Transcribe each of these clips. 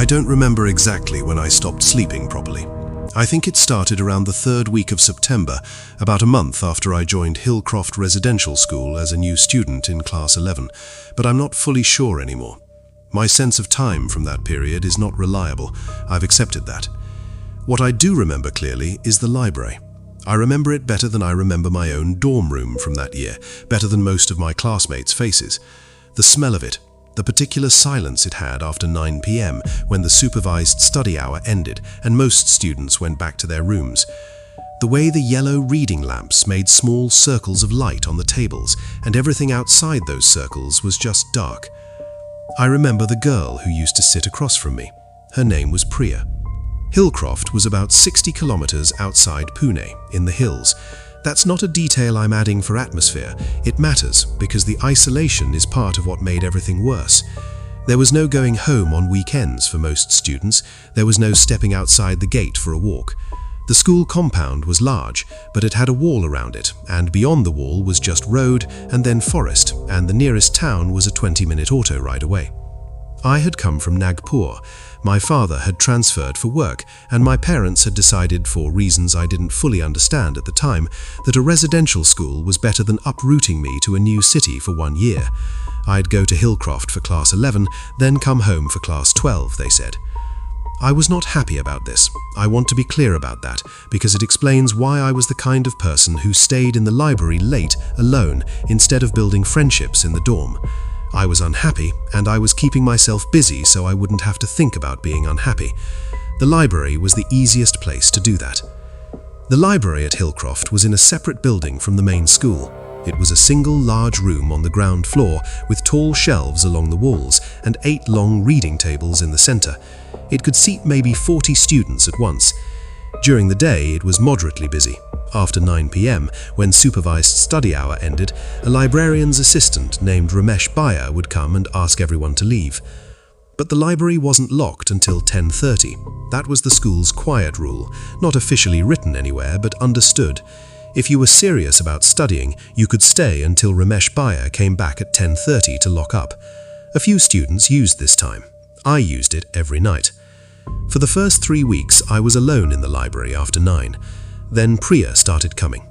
I don't remember exactly when I stopped sleeping properly. I think it started around the third week of September, about a month after I joined Hillcroft Residential School as a new student in Class 11, but I'm not fully sure anymore. My sense of time from that period is not reliable. I've accepted that. What I do remember clearly is the library. I remember it better than I remember my own dorm room from that year, better than most of my classmates' faces. The smell of it, the particular silence it had after 9 p.m. when the supervised study hour ended and most students went back to their rooms. The way the yellow reading lamps made small circles of light on the tables and everything outside those circles was just dark. I remember the girl who used to sit across from me. Her name was Priya. Hillcroft was about 60 kilometers outside Pune, in the hills. That's not a detail I'm adding for atmosphere. It matters because the isolation is part of what made everything worse. There was no going home on weekends for most students. There was no stepping outside the gate for a walk. The school compound was large, but it had a wall around it, and beyond the wall was just road and then forest, and the nearest town was a 20-minute auto ride away. I had come from Nagpur. My father had transferred for work, and my parents had decided, for reasons I didn't fully understand at the time, that a residential school was better than uprooting me to a new city for 1 year. I'd go to Hillcroft for Class 11, then come home for Class 12, they said. I was not happy about this. I want to be clear about that, because it explains why I was the kind of person who stayed in the library late, alone, instead of building friendships in the dorm. I was unhappy, and I was keeping myself busy so I wouldn't have to think about being unhappy. The library was the easiest place to do that. The library at Hillcroft was in a separate building from the main school. It was a single large room on the ground floor with tall shelves along the walls and 8 long reading tables in the center. It could seat maybe 40 students at once. During the day, it was moderately busy. After 9 p.m., when supervised study hour ended, a librarian's assistant named Ramesh Baiya would come and ask everyone to leave. But the library wasn't locked until 10:30. That was the school's quiet rule, not officially written anywhere, but understood. If you were serious about studying, you could stay until Ramesh Baiya came back at 10:30 to lock up. A few students used this time. I used it every night. For the first 3 weeks, I was alone in the library after 9. Then Priya started coming.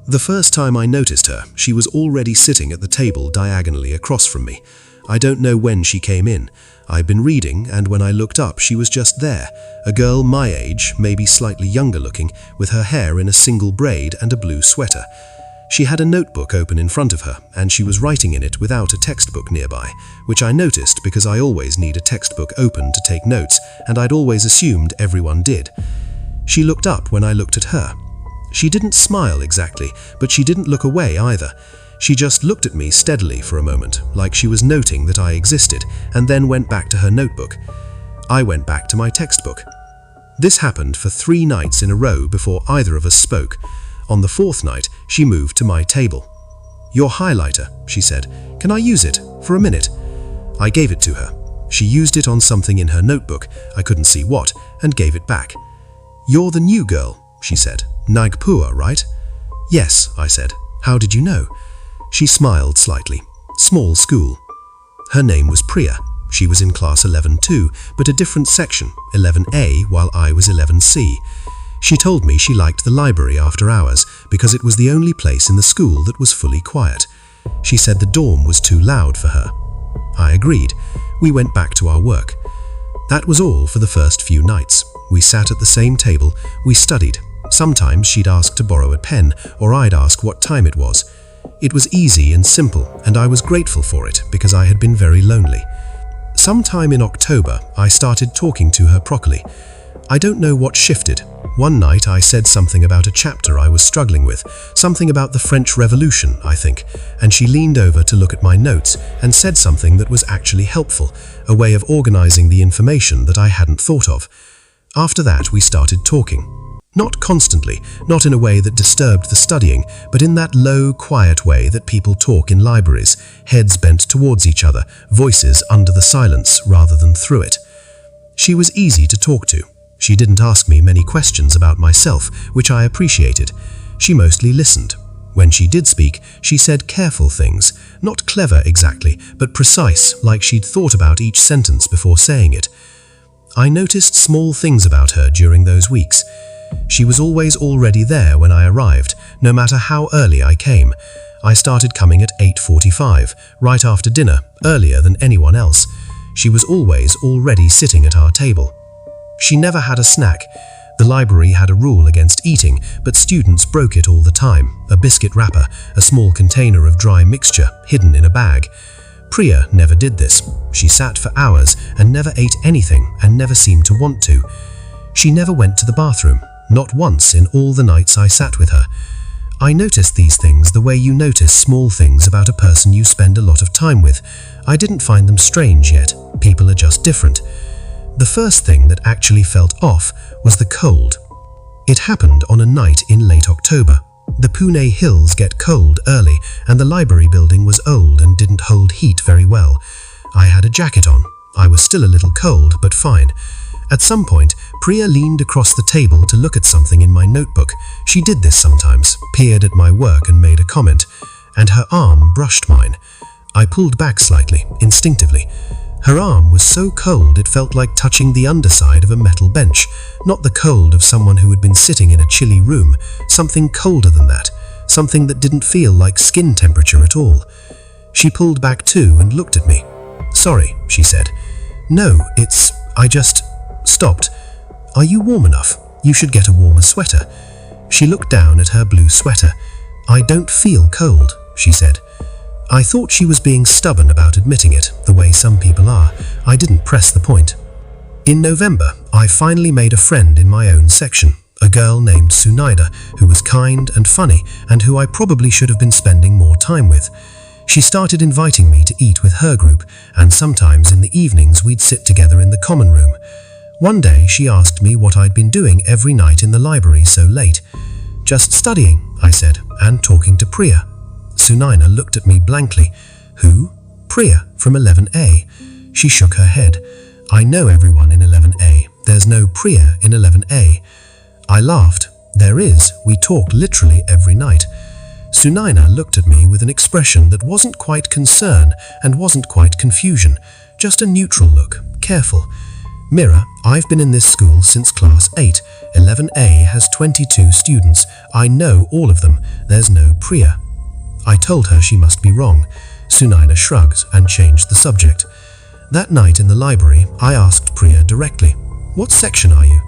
The first time I noticed her, she was already sitting at the table diagonally across from me. I don't know when she came in. I'd been reading, and when I looked up, she was just there, a girl my age, maybe slightly younger looking, with her hair in a single braid and a blue sweater. She had a notebook open in front of her, and she was writing in it without a textbook nearby, which I noticed because I always need a textbook open to take notes, and I'd always assumed everyone did. She looked up when I looked at her. She didn't smile exactly, but she didn't look away either. She just looked at me steadily for a moment, like she was noting that I existed, and then went back to her notebook. I went back to my textbook. This happened for 3 nights in a row before either of us spoke. On the 4th night, she moved to my table. "Your highlighter," she said. "Can I use it for a minute?" I gave it to her. She used it on something in her notebook, I couldn't see what, and gave it back. "You're the new girl," she said. "Nagpur, right?" "Yes," I said. "How did you know?" She smiled slightly. "Small school." Her name was Priya. She was in Class 11 too, but a different section, 11A, while I was 11C. She told me she liked the library after hours because it was the only place in the school that was fully quiet. She said the dorm was too loud for her. I agreed. We went back to our work. That was all for the first few nights. We sat at the same table, we studied. Sometimes she'd ask to borrow a pen, or I'd ask what time it was. It was easy and simple, and I was grateful for it because I had been very lonely. Sometime in October, I started talking to her properly. I don't know what shifted. One night I said something about a chapter I was struggling with, something about the French Revolution, I think, and she leaned over to look at my notes and said something that was actually helpful, a way of organizing the information that I hadn't thought of. After that, we started talking. Not constantly, not in a way that disturbed the studying, but in that low, quiet way that people talk in libraries, heads bent towards each other, voices under the silence rather than through it. She was easy to talk to. She didn't ask me many questions about myself, which I appreciated. She mostly listened. When she did speak, she said careful things, not clever exactly, but precise, like she'd thought about each sentence before saying it. I noticed small things about her during those weeks. She was always already there when I arrived, no matter how early I came. I started coming at 8:45, right after dinner, earlier than anyone else. She was always already sitting at our table. She never had a snack. The library had a rule against eating, but students broke it all the time. A biscuit wrapper, a small container of dry mixture, hidden in a bag. Priya never did this. She sat for hours and never ate anything and never seemed to want to. She never went to the bathroom, not once in all the nights I sat with her. I noticed these things the way you notice small things about a person you spend a lot of time with. I didn't find them strange yet. People are just different. The first thing that actually felt off was the cold. It happened on a night in late October. The Pune hills get cold early, and the library building was old and didn't hold heat very well. I had a jacket on. I was still a little cold, but fine. At some point, Priya leaned across the table to look at something in my notebook. She did this sometimes, peered at my work and made a comment, and her arm brushed mine. I pulled back slightly, instinctively. Her arm was so cold it felt like touching the underside of a metal bench, not the cold of someone who had been sitting in a chilly room, something colder than that, something that didn't feel like skin temperature at all. She pulled back too and looked at me. "Sorry," she said. "No, I just stopped. Are you warm enough? You should get a warmer sweater." She looked down at her blue sweater. "I don't feel cold," she said. I thought she was being stubborn about admitting it, the way some people are. I didn't press the point. In November, I finally made a friend in my own section, a girl named Sunaida, who was kind and funny, and who I probably should have been spending more time with. She started inviting me to eat with her group, and sometimes in the evenings we'd sit together in the common room. One day she asked me what I'd been doing every night in the library so late. "Just studying," I said, "and talking to Priya." Sunaina looked at me blankly. "Who?" "Priya, from 11A. She shook her head. "I know everyone in 11A. There's no Priya in 11A. I laughed. "There is. We talk literally every night." Sunaina looked at me with an expression that wasn't quite concern and wasn't quite confusion, just a neutral look, careful. "Mira, I've been in this school since class 8. 11A has 22 students. I know all of them. There's no Priya." I told her she must be wrong. Sunaina shrugged and changed the subject. That night in the library, I asked Priya directly, "What section are you?"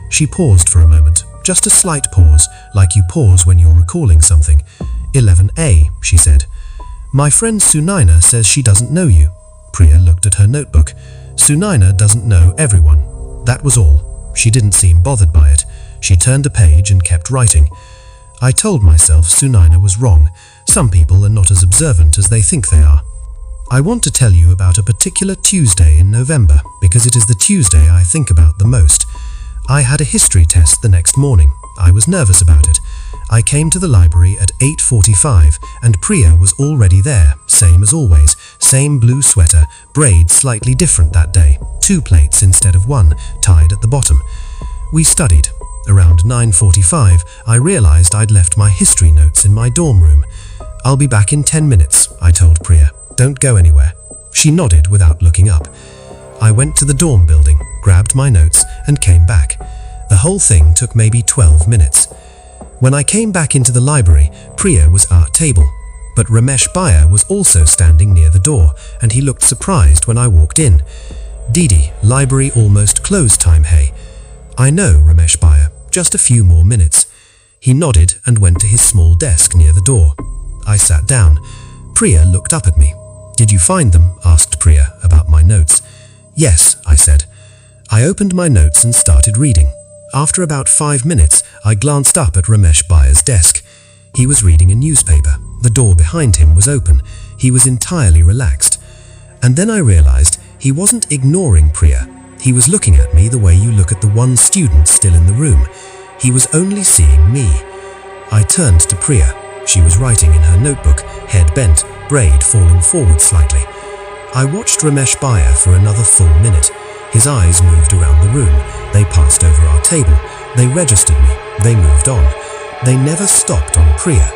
She paused for a moment, just a slight pause, like you pause when you're recalling something. 11A, she said. "My friend Sunaina says she doesn't know you." Priya looked at her notebook. "Sunaina doesn't know everyone." That was all. She didn't seem bothered by it. She turned a page and kept writing. I told myself Sunaina was wrong. Some people are not as observant as they think they are. I want to tell you about a particular Tuesday in November, because it is the Tuesday I think about the most. I had a history test the next morning. I was nervous about it. I came to the library at 8:45 and Priya was already there, same as always, same blue sweater, braid slightly different that day, 2 plaits instead of 1, tied at the bottom. We studied. Around 9:45, I realized I'd left my history notes in my dorm room. "I'll be back in 10 minutes, I told Priya. "Don't go anywhere." She nodded without looking up. I went to the dorm building, grabbed my notes, and came back. The whole thing took maybe 12 minutes. When I came back into the library, Priya was at our table. But Ramesh Bhaiya was also standing near the door, and he looked surprised when I walked in. "Didi, library almost close time, hey?" "I know, Ramesh Bhaiya, just a few more minutes." He nodded and went to his small desk near the door. I sat down. Priya looked up at me. "Did you find them?" asked Priya about my notes. "Yes," I said. I opened my notes and started reading. After about 5 minutes, I glanced up at Ramesh Bhaiya's desk. He was reading a newspaper. The door behind him was open. He was entirely relaxed. And then I realized he wasn't ignoring Priya. He was looking at me the way you look at the one student still in the room. He was only seeing me. I turned to Priya. She was writing in her notebook, head bent, braid falling forward slightly. I watched Ramesh Bhaiya for another full minute. His eyes moved around the room. They passed over our table. They registered me. They moved on. They never stopped on Priya.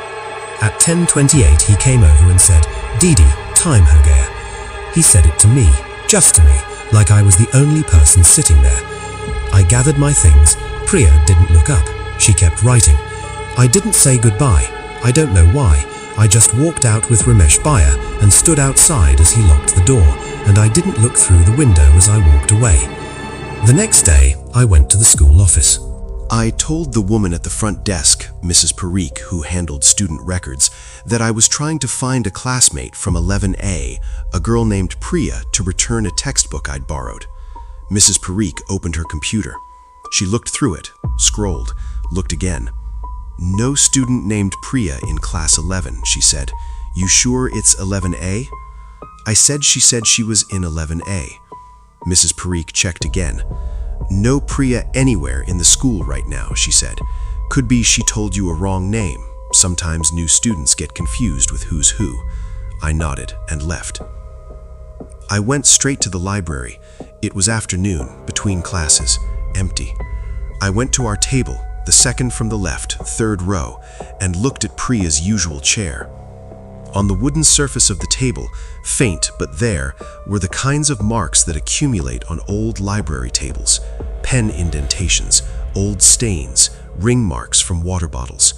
At 10:28 he came over and said, "Didi, time ho gaya." He said it to me, just to me. like I was the only person sitting there. I gathered my things. Priya didn't look up. She kept writing. I didn't say goodbye. I don't know why. I just walked out with Ramesh Bhaiya and stood outside as he locked the door, and I didn't look through the window as I walked away. The next day, I went to the school office. I told the woman at the front desk, Mrs. Parikh, who handled student records, that I was trying to find a classmate from 11A, a girl named Priya, to return a textbook I'd borrowed. Mrs. Parikh opened her computer. She looked through it, scrolled, looked again. "No student named Priya in class 11, she said. "You sure it's 11A? She said she was in 11A. Mrs. Parikh checked again. "No Priya anywhere in the school right now," she said. "Could be she told you a wrong name. Sometimes new students get confused with who's who." I nodded and left. I went straight to the library. It was afternoon, between classes, empty. I went to our table, the second from the left, third row, and looked at Priya's usual chair. On the wooden surface of the table, faint but there, were the kinds of marks that accumulate on old library tables: pen indentations, old stains, ring marks from water bottles.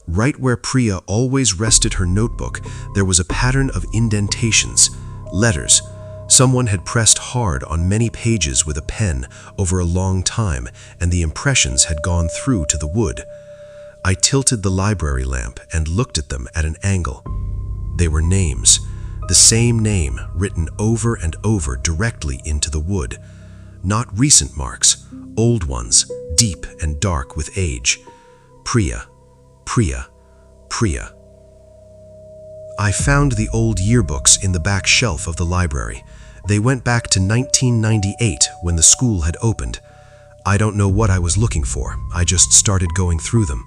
Right where Priya always rested her notebook, there was a pattern of indentations, letters. Someone had pressed hard on many pages with a pen over a long time, and the impressions had gone through to the wood. I tilted the library lamp and looked at them at an angle. They were names, the same name written over and over directly into the wood. Not recent marks, old ones, deep and dark with age. Priya, Priya, Priya. I found the old yearbooks in the back shelf of the library. They went back to 1998 when the school had opened. I don't know what I was looking for. I just started going through them.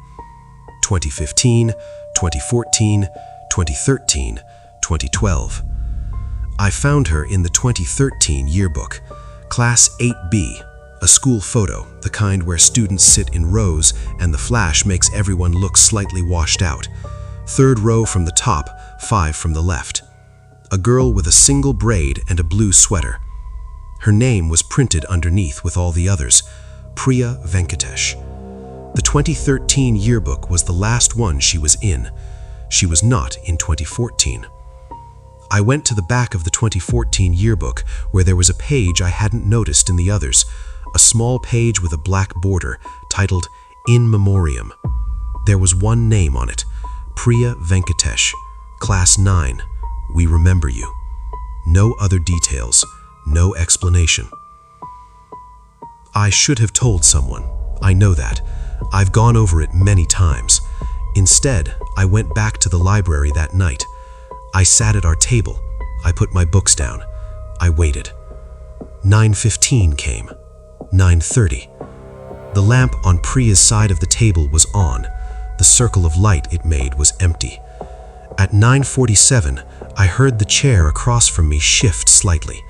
2015, 2014, 2013, 2012. I found her in the 2013 yearbook, Class 8B, a school photo, the kind where students sit in rows and the flash makes everyone look slightly washed out. Third row from the top, 5 from the left. A girl with a single braid and a blue sweater. Her name was printed underneath with all the others, Priya Venkatesh. The 2013 yearbook was the last one she was in. She was not in 2014. I went to the back of the 2014 yearbook where there was a page I hadn't noticed in the others, a small page with a black border titled In Memoriam. There was one name on it, Priya Venkatesh, Class 9. We remember you. No other details, no explanation. I should have told someone. I know that. I've gone over it many times. Instead, I went back to the library that night. I sat at our table. I put my books down. I waited. 9:15 came. 9:30. The lamp on Priya's side of the table was on. The circle of light it made was empty. At 9:47, I heard the chair across from me shift slightly,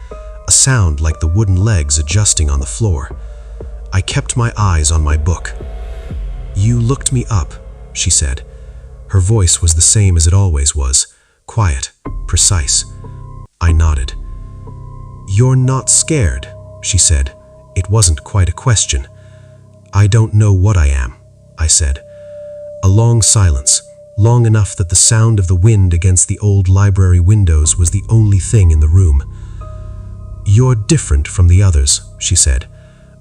a sound like the wooden legs adjusting on the floor. I kept my eyes on my book. "You looked me up," she said. Her voice was the same as it always was, quiet, precise. I nodded. "You're not scared," she said. It wasn't quite a question. "I don't know what I am," I said. A long silence, long enough that the sound of the wind against the old library windows was the only thing in the room. "You're different from the others," she said.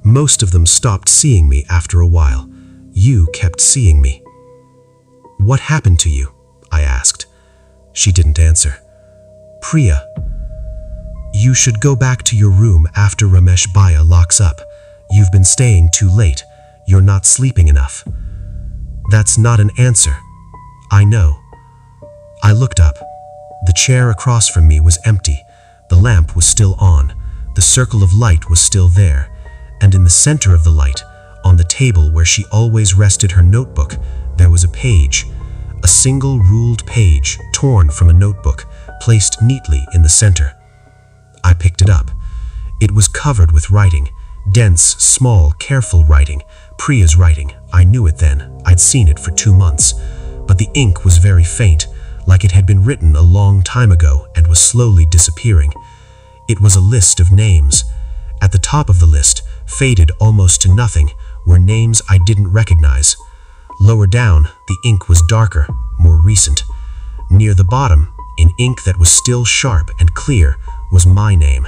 "Most of them stopped seeing me after a while. You kept seeing me." "What happened to you?" I asked. She didn't answer. "Priya, you should go back to your room after Ramesh Bhaiya locks up. You've been staying too late. You're not sleeping enough." "That's not an answer." "I know." I looked up. The chair across from me was empty. The lamp was still on. The circle of light was still there. And in the center of the light, on the table where she always rested her notebook, there was a page. A single ruled page, torn from a notebook, placed neatly in the center. I picked it up. It was covered with writing. Dense, small, careful writing. Priya's writing. I knew it then. I'd seen it for 2 months. But the ink was very faint, like it had been written a long time ago and was slowly disappearing. It was a list of names, At the top of the list, faded almost to nothing, were names I didn't recognize. Lower down, the ink was darker, more recent. Near the bottom, in ink that was still sharp and clear, was my name.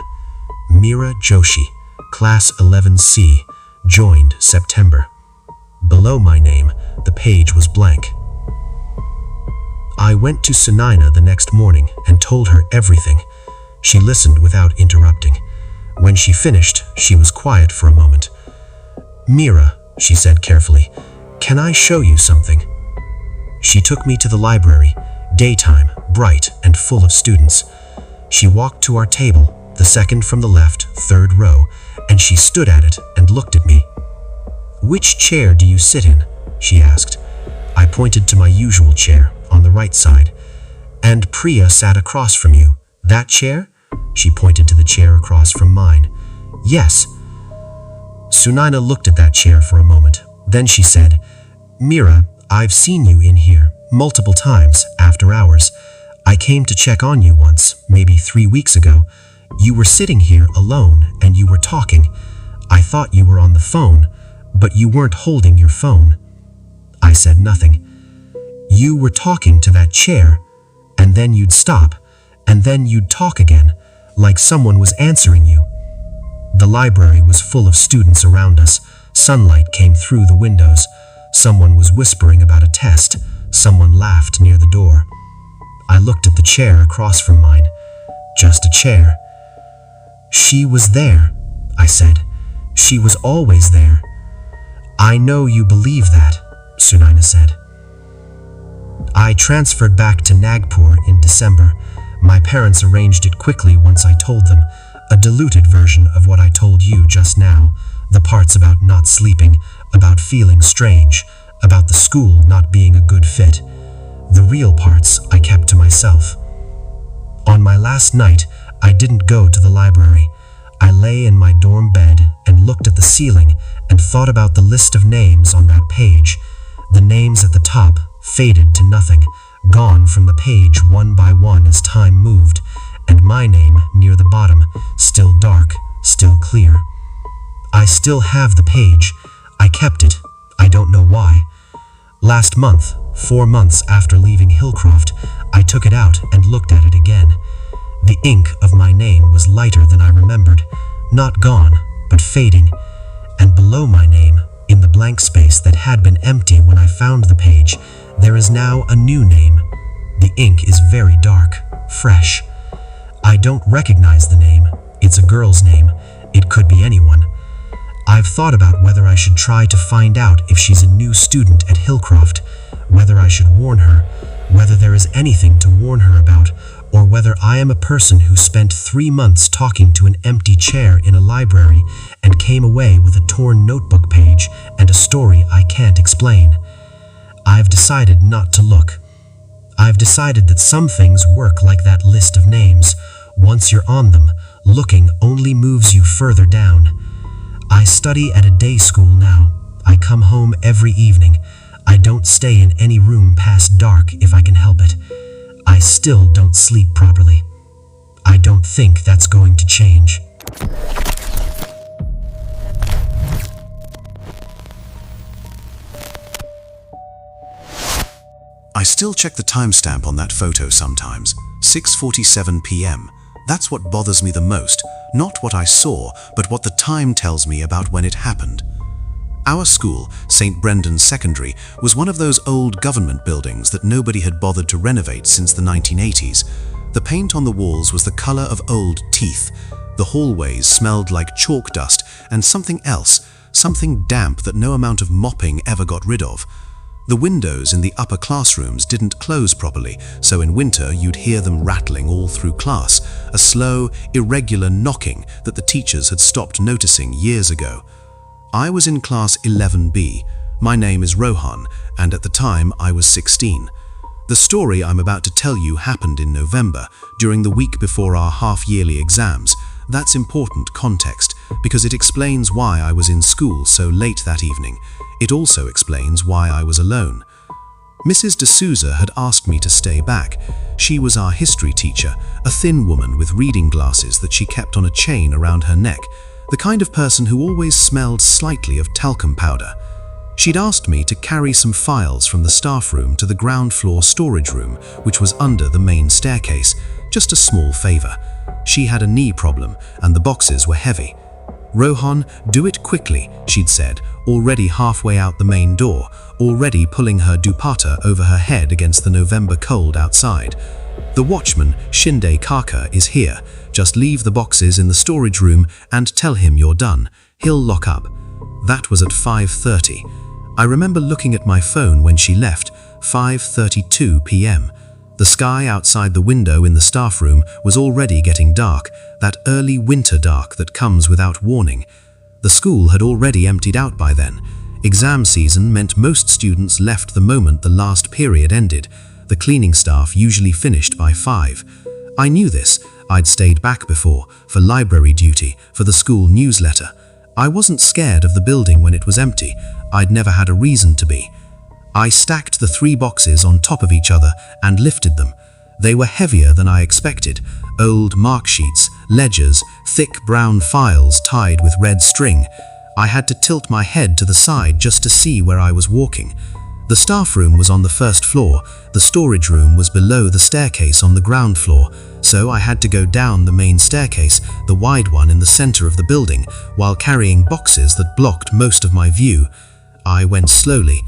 Meera Joshi, Class 11C, joined September. Below my name, the page was blank. I went to Sunaina the next morning and told her everything. She listened without interrupting. When she finished, she was quiet for a moment. "Meera," she said carefully, "can I show you something?" She took me to the library, daytime, bright and full of students. She walked to our table, the second from the left, third row, and she stood at it and looked at me. "Which chair do you sit in?" she asked. I pointed to my usual chair, on the right side. "And Priya sat across from you. That chair?" She pointed to the chair across from mine. "Yes." Sunaina looked at that chair for a moment. Then she said, "Meera, I've seen you in here multiple times after hours. I came to check on you once, maybe 3 weeks ago. You were sitting here alone and you were talking. I thought you were on the phone, but you weren't holding your phone." I said nothing. "You were talking to that chair, and then you'd stop, and then you'd talk again, like someone was answering you." The library was full of students around us. Sunlight came through the windows. Someone was whispering about a test. Someone laughed near the door. I looked at the chair across from mine. Just a chair. "She was there," I said. "She was always there." "I know you believe that," Sunaina said. I transferred back to Nagpur in December. My parents arranged it quickly once I told them, a diluted version of what I told you just now, the parts about not sleeping, about feeling strange, about the school not being a good fit. The real parts I kept to myself. On my last night, I didn't go to the library. I lay in my dorm bed and looked at the ceiling and thought about the list of names on that page. The names at the top faded to nothing, gone from the page one by one as time moved, and my name near the bottom, still dark, still clear. I still have the page. I kept it. I don't know why. Last month, 4 months after leaving Hillcroft, I took it out and looked at it again. The ink of my name was lighter than I remembered, not gone, but fading, and below my name, in the blank space that had been empty when I found the page, there is now a new name. The ink is very dark, fresh. I don't recognize the name. It's a girl's name. It could be anyone. I've thought about whether I should try to find out if she's a new student at Hillcroft, whether I should warn her, whether there is anything to warn her about, or whether I am a person who spent 3 months talking to an empty chair in a library and came away with a torn notebook page and a story I can't explain. I've decided not to look. I've decided that some things work like that list of names. Once you're on them, looking only moves you further down. I study at a day school now. I come home every evening. I don't stay in any room past dark if I can help it. I still don't sleep properly. I don't think that's going to change. I still check the timestamp on that photo sometimes. 6:47 p.m. That's what bothers me the most. Not what I saw, but what the time tells me about when it happened. Our school, St. Brendan's Secondary, was one of those old government buildings that nobody had bothered to renovate since the 1980s. The paint on the walls was the color of old teeth. The hallways smelled like chalk dust and something else, something damp that no amount of mopping ever got rid of. The windows in the upper classrooms didn't close properly, so in winter you'd hear them rattling all through class, a slow, irregular knocking that the teachers had stopped noticing years ago. I was in class 11B. My name is Rohan, and at the time I was 16. The story I'm about to tell you happened in November, during the week before our half-yearly exams. That's important context, because it explains why I was in school so late that evening. It also explains why I was alone. Mrs. D'Souza had asked me to stay back. She was our history teacher, a thin woman with reading glasses that she kept on a chain around her neck. the kind of person who always smelled slightly of talcum powder. She'd asked me to carry some files from the staff room to the ground floor storage room, which was under the main staircase, just a small favor. She had a knee problem and the boxes were heavy. "Rohan, do it quickly," she'd said, already halfway out the main door, already pulling her dupatta over her head against the November cold outside. "The watchman, Shinde Kaka, is here. Just leave the boxes in the storage room and tell him you're done. He'll lock up." That was at 5:30. I remember looking at my phone when she left, 5:32 p.m. The sky outside the window in the staff room was already getting dark, that early winter dark that comes without warning. The school had already emptied out by then. Exam season meant most students left the moment the last period ended. The cleaning staff usually finished by 5. I knew this. I'd stayed back before, for library duty, for the school newsletter. I wasn't scared of the building when it was empty. I'd never had a reason to be. I stacked the 3 boxes on top of each other and lifted them. They were heavier than I expected. Old mark sheets, ledgers, thick brown files tied with red string. I had to tilt my head to the side just to see where I was walking. The staff room was on the first floor. The storage room was below the staircase on the ground floor, so I had to go down the main staircase, the wide one in the center of the building, while carrying boxes that blocked most of my view. I went slowly.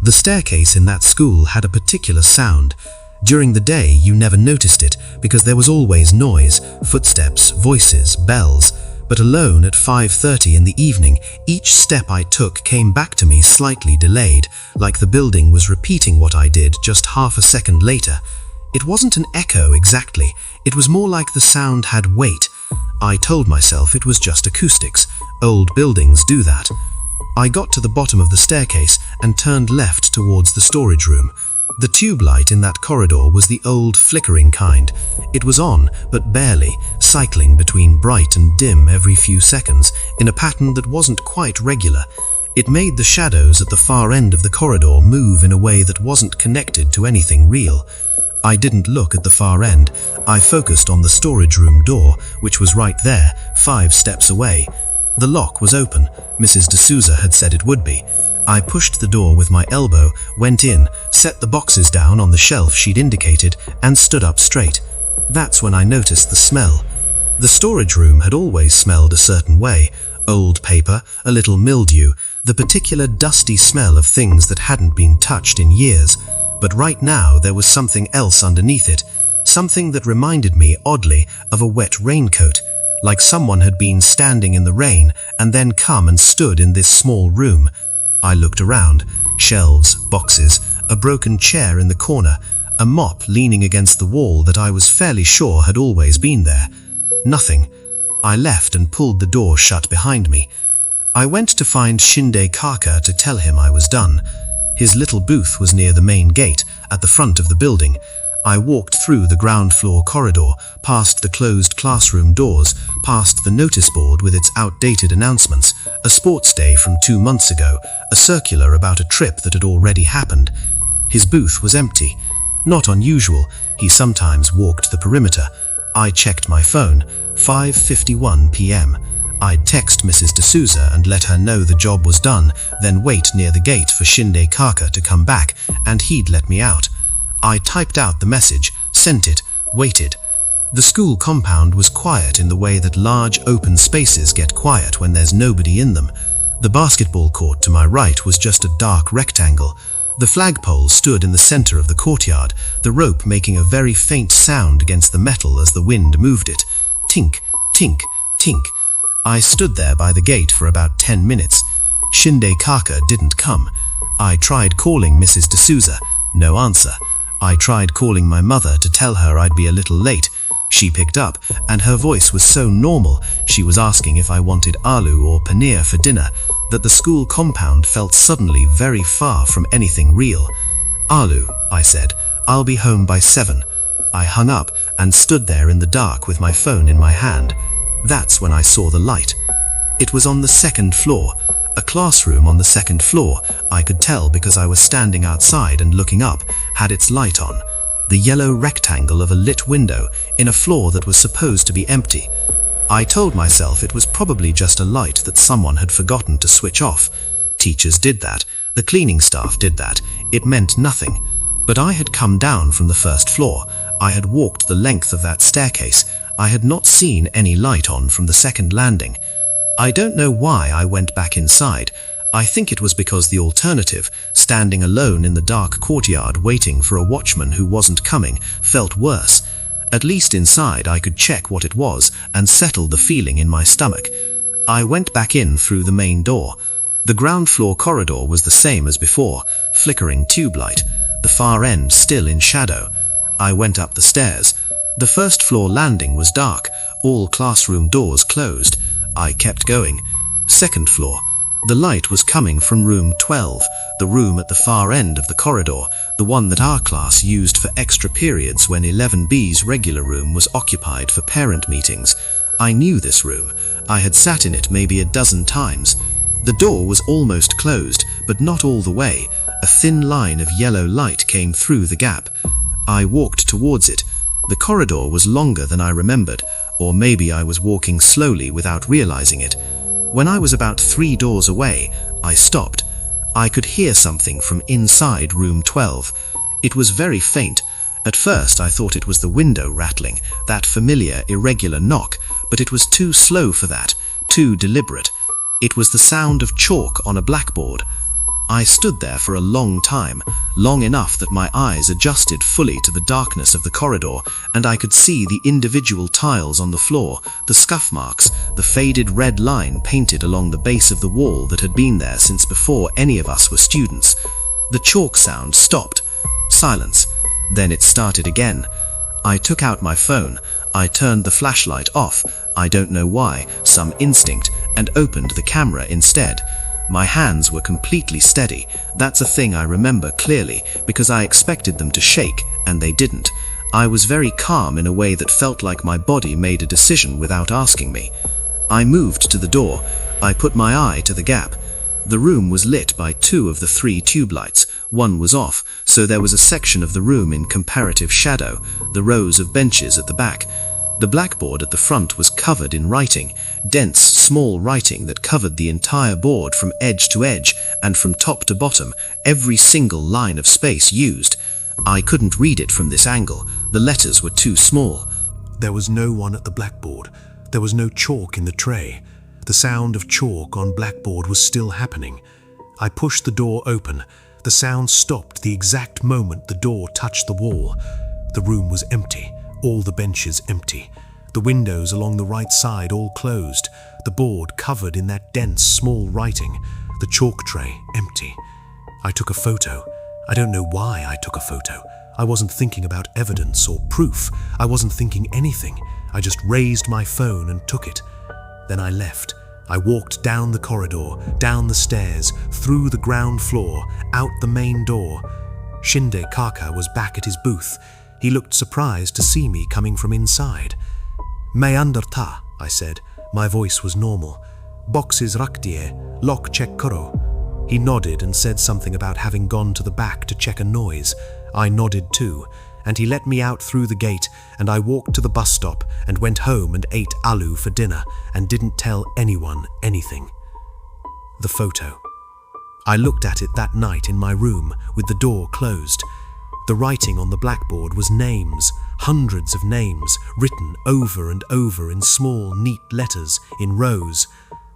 The staircase in that school had a particular sound. During the day, you never noticed it because there was always noise, footsteps, voices, bells. But alone at 5:30 in the evening, each step I took came back to me slightly delayed, like the building was repeating what I did just half a second later. It wasn't an echo exactly, it was more like the sound had weight. I told myself it was just acoustics. Old buildings do that. I got to the bottom of the staircase and turned left towards the storage room. The tube light in that corridor was the old flickering kind. It was on, but barely, cycling between bright and dim every few seconds, in a pattern that wasn't quite regular. It made the shadows at the far end of the corridor move in a way that wasn't connected to anything real. I didn't look at the far end. I focused on the storage room door, which was right there, 5 steps away. The lock was open. Mrs. D'Souza had said it would be. I pushed the door with my elbow, went in, set the boxes down on the shelf she'd indicated, and stood up straight. That's when I noticed the smell. The storage room had always smelled a certain way. Old paper, a little mildew, the particular dusty smell of things that hadn't been touched in years. But right now there was something else underneath it, something that reminded me, oddly, of a wet raincoat, like someone had been standing in the rain and then come and stood in this small room. I looked around. Shelves, boxes, a broken chair in the corner, a mop leaning against the wall that I was fairly sure had always been there. Nothing. I left and pulled the door shut behind me. I went to find Shinde Kaka to tell him I was done. His little booth was near the main gate, at the front of the building. I walked through the ground floor corridor, past the closed classroom doors, past the notice board with its outdated announcements, a sports day from 2 months ago, a circular about a trip that had already happened. His booth was empty. Not unusual, he sometimes walked the perimeter. I checked my phone, 5:51 p.m. I'd text Mrs. D'Souza and let her know the job was done, then wait near the gate for Shinde Kaka to come back, and he'd let me out. I typed out the message, sent it, waited. The school compound was quiet in the way that large open spaces get quiet when there's nobody in them. The basketball court to my right was just a dark rectangle. The flagpole stood in the center of the courtyard, the rope making a very faint sound against the metal as the wind moved it. Tink, tink, tink. I stood there by the gate for about 10 minutes. Shinde Kaka didn't come. I tried calling Mrs. D'Souza. No answer. I tried calling my mother to tell her I'd be a little late. She picked up, and her voice was so normal, she was asking if I wanted aloo or paneer for dinner, that the school compound felt suddenly very far from anything real. "Aloo," I said. "I'll be home by 7. I hung up and stood there in the dark with my phone in my hand. That's when I saw the light. It was on the 2nd floor. A classroom on the 2nd floor, I could tell because I was standing outside and looking up, had its light on. The yellow rectangle of a lit window in a floor that was supposed to be empty. I told myself it was probably just a light that someone had forgotten to switch off. Teachers did that, the cleaning staff did that, it meant nothing. But I had come down from the first floor, I had walked the length of that staircase, I had not seen any light on from the second landing. I don't know why I went back inside. I think it was because the alternative, standing alone in the dark courtyard waiting for a watchman who wasn't coming, felt worse. At least inside I could check what it was and settle the feeling in my stomach. I went back in through the main door. The ground floor corridor was the same as before, flickering tube light, the far end still in shadow. I went up the stairs. The first floor landing was dark, all classroom doors closed. I kept going. Second floor. The light was coming from room 12, the room at the far end of the corridor, the one that our class used for extra periods when 11B's regular room was occupied for parent meetings. I knew this room. I had sat in it maybe a dozen times. The door was almost closed, but not all the way. A thin line of yellow light came through the gap. I walked towards it. The corridor was longer than I remembered, or maybe I was walking slowly without realizing it. When I was about 3 doors away, I stopped. I could hear something from inside room 12. It was very faint. At first I thought it was the window rattling, that familiar irregular knock, but it was too slow for that, too deliberate. It was the sound of chalk on a blackboard. I stood there for a long time, long enough that my eyes adjusted fully to the darkness of the corridor, and I could see the individual tiles on the floor, the scuff marks, the faded red line painted along the base of the wall that had been there since before any of us were students. The chalk sound stopped. Silence. Then it started again. I took out my phone. I turned the flashlight off, I don't know why, some instinct, and opened the camera instead. My hands were completely steady. That's a thing I remember clearly, because I expected them to shake, and they didn't. I was very calm in a way that felt like my body made a decision without asking me. I moved to the door. I put my eye to the gap. The room was lit by 2 of the 3 tube lights. One was off, so there was a section of the room in comparative shadow, the rows of benches at the back. The blackboard at the front was covered in writing, dense, small writing that covered the entire board from edge to edge, and from top to bottom, every single line of space used. I couldn't read it from this angle. The letters were too small. There was no one at the blackboard. There was no chalk in the tray. The sound of chalk on blackboard was still happening. I pushed the door open. The sound stopped the exact moment the door touched the wall. The room was empty. All the benches empty. The windows along the right side all closed. The board covered in that dense, small writing. The chalk tray empty. I took a photo. I don't know why I took a photo. I wasn't thinking about evidence or proof. I wasn't thinking anything. I just raised my phone and took it. Then I left. I walked down the corridor, down the stairs, through the ground floor, out the main door. Shinde Kaka was back at his booth. He looked surprised to see me coming from inside. "May under ta," I said. My voice was normal. "Boxes rakdiye, lock check karo." He nodded and said something about having gone to the back to check a noise. I nodded too, and he let me out through the gate, and I walked to the bus stop and went home and ate aloo for dinner and didn't tell anyone anything. The photo. I looked at it that night in my room with the door closed. The writing on the blackboard was names, hundreds of names, written over and over in small, neat letters, in rows.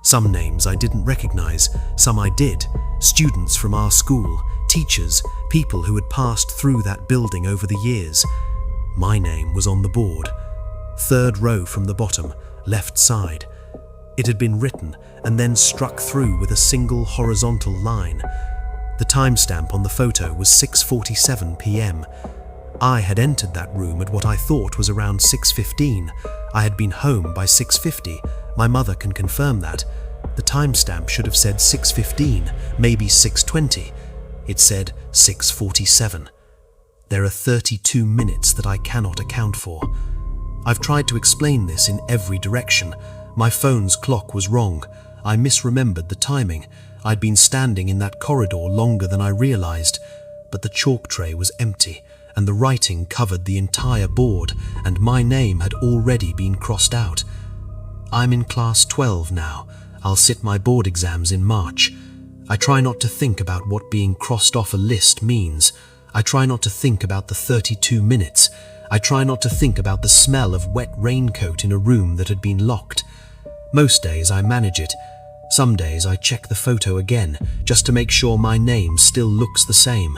Some names I didn't recognize, some I did. Students from our school, teachers, people who had passed through that building over the years. My name was on the board. 3rd row from the bottom, left side. It had been written and then struck through with a single horizontal line. The timestamp on the photo was 6:47 p.m. I had entered that room at what I thought was around 6:15. I had been home by 6:50. My mother can confirm that. The timestamp should have said 6:15, maybe 6:20. It said 6:47. There are 32 minutes that I cannot account for. I've tried to explain this in every direction. My phone's clock was wrong. I misremembered the timing. I'd been standing in that corridor longer than I realized, but the chalk tray was empty, and the writing covered the entire board, and my name had already been crossed out. I'm in class 12 now. I'll sit my board exams in March. I try not to think about what being crossed off a list means. I try not to think about the 32 minutes. I try not to think about the smell of wet raincoat in a room that had been locked. Most days I manage it. Some days I check the photo again, just to make sure my name still looks the same.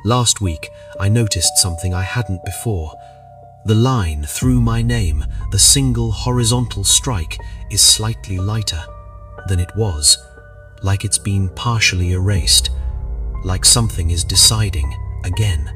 Last week, I noticed something I hadn't before. The line through my name, the single horizontal strike, is slightly lighter than it was, like it's been partially erased, like something is deciding again.